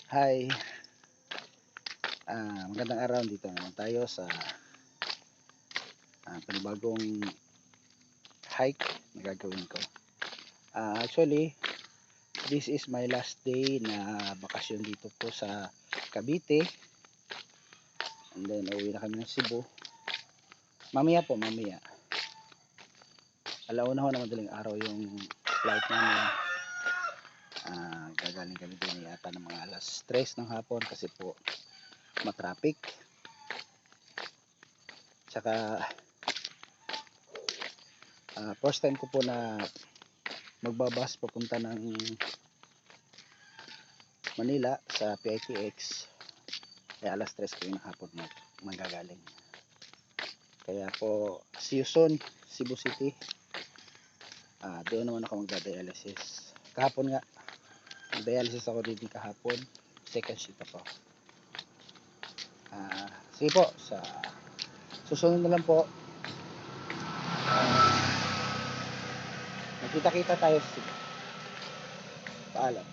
Hi, magandang araw. Dito naman tayo sa panibagong hike na gagawin ko. Actually, this is my last day na bakasyon dito po sa Cavite. And then, uwi na kami ng Cebu. Mamaya po, mamaya. Alauna ho na madaling araw yung flight namin. Gagaling kami din yata ng mga alas 3 ng hapon kasi po matraffic. Tsaka first time ko po na magbabas papunta ng Manila sa PITX, kaya alas 3 ko yung hapon magagaling. Kaya po see you soon Cebu City. Doon naman ako magda-dialysis. Kahapon nga mag-dialysis ako dito kahapon, second shift ako. Sige po, sa susunod na lang po. Magkita-kita tayo sa Cebu. Paalam.